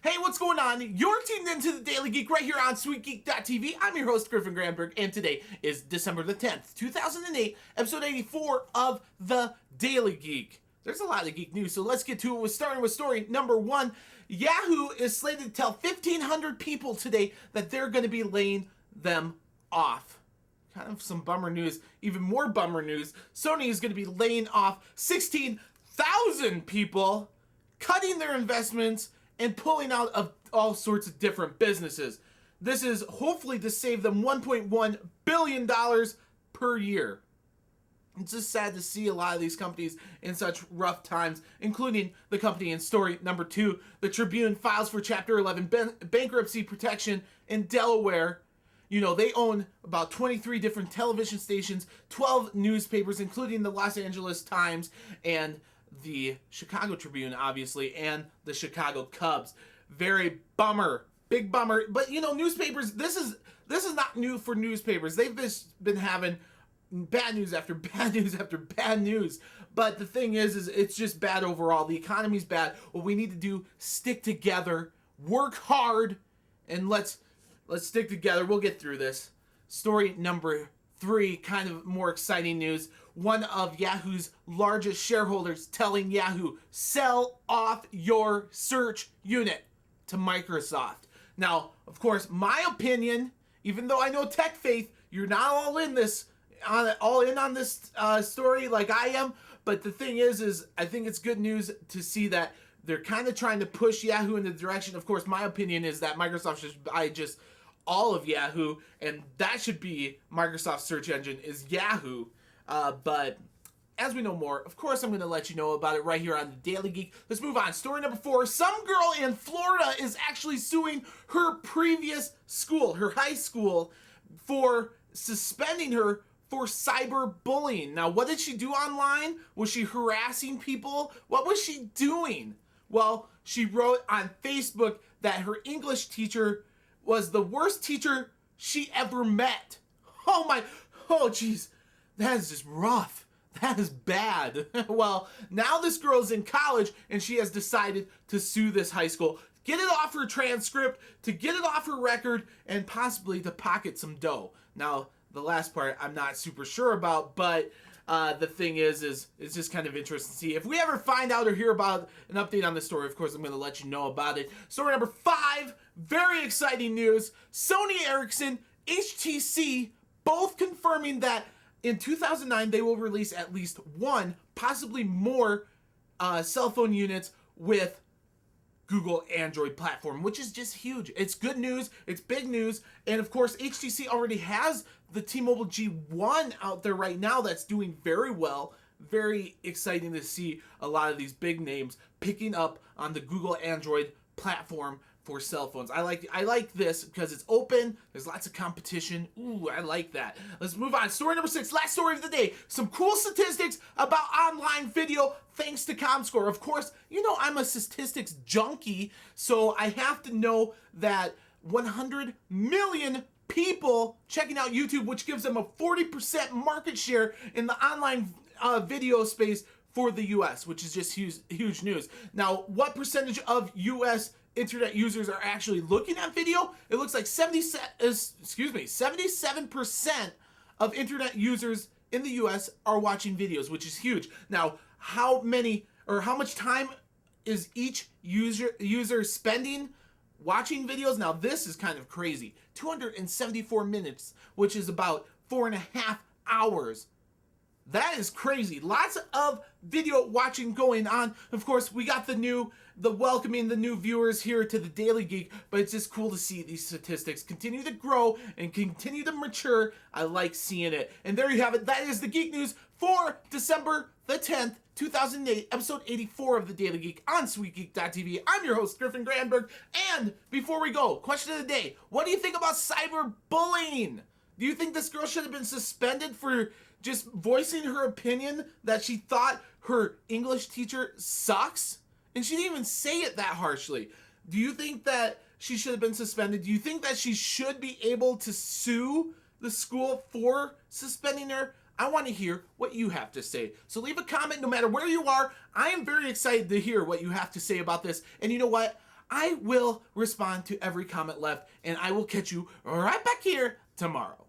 Hey, what's going on? You're tuned into the Daily Geek right here on SweetGeek.tv. I'm your host, Griffin Granberg, and today is December the 10th, 2008, episode 84 of the Daily Geek. There's a lot of geek news, so let's get to it. We're starting with story number one. Yahoo is slated to tell 1,500 people today that they're going to be laying them off. Kind of some bummer news. Even more bummer news. Sony is going to be laying off 16,000 people, cutting their investments, and pulling out of all sorts of different businesses. This is hopefully to save them $1.1 billion per year. It's just sad to see a lot of these companies in such rough times, including the company in story number 2. The Tribune files for Chapter 11 bankruptcy protection in Delaware. You know, they own about 23 different television stations, 12 newspapers, including the Los Angeles Times and the Chicago Tribune, obviously, and the Chicago Cubs. Very bummer. Big bummer. But, you know, newspapers, this is not new for newspapers. They've just been having bad news after bad news after bad news. But the thing is it's just bad overall. The economy's bad. What we need to do, stick together, work hard, and let's stick together. We'll get through this. Story number 3, kind of more exciting news. One of Yahoo's largest shareholders telling Yahoo, sell off your search unit to Microsoft. Now, of course, my opinion, even though I know tech faith, you're not all in on this story like I am, but the thing is I think it's good news to see that they're kind of trying to push Yahoo in the direction. Of course, my opinion is that Microsoft should buy just all of Yahoo, and that should be Microsoft's search engine is Yahoo. But as we know more, of course, I'm going to let you know about it right here on the Daily Geek. Let's move on. Story number 4. Some girl in Florida is actually suing her previous school, her high school, for suspending her for cyberbullying. Now, what did she do online? Was she harassing people? What was she doing? Well, she wrote on Facebook that her English teacher was the worst teacher she ever met. Oh geez, that is just rough. That is bad. Well, now this girl's in college and she has decided to sue this high school, get it off her transcript, to get it off her record, and possibly to pocket some dough. Now, the last part I'm not super sure about, but the thing is it's just kind of interesting to see. If we ever find out or hear about an update on this story, of course, I'm going to let you know about it. Story number 5, very exciting news. Sony Ericsson, HTC, both confirming that in 2009 they will release at least one, possibly more, cell phone units with Google Android platform, which is just huge. It's good news. It's big news. And of course, HTC already has the T-Mobile G1 out there right now that's doing very well. Very exciting to see a lot of these big names picking up on the Google Android platform for cell phones. I like this because it's open. There's lots of competition. Ooh, I like that. Let's move on. Story number 6, last story of the day. Some cool statistics about online video thanks to ComScore. Of course, you know I'm a statistics junkie, so I have to know that 100 million people checking out YouTube, which gives them a 40% market share in the online video space for the U.S., which is just huge news. Now, what percentage of U.S. internet users are actually looking at video? It looks like 77% of internet users in the US are watching videos, which is huge. Now, how much time is each user spending watching videos? Now, this is kind of crazy. 274 minutes, which is about 4.5 hours. That is crazy. Lots of video watching going on. Of course, we got welcoming the new viewers here to the Daily Geek, but it's just cool to see these statistics continue to grow and continue to mature. I like seeing it. And there you have it. That is the Geek News for December the 10th, 2008, episode 84 of the Daily Geek on SweetGeek.tv. I'm your host, Griffin Granberg. And before we go, question of the day. What do you think about cyberbullying? Do you think this girl should have been suspended for just voicing her opinion that she thought her English teacher sucks? And she didn't even say it that harshly. Do you think that she should have been suspended? Do you think that she should be able to sue the school for suspending her? I want to hear what you have to say. So leave a comment no matter where you are. I am very excited to hear what you have to say about this. And you know what? I will respond to every comment left, and I will catch you right back here tomorrow.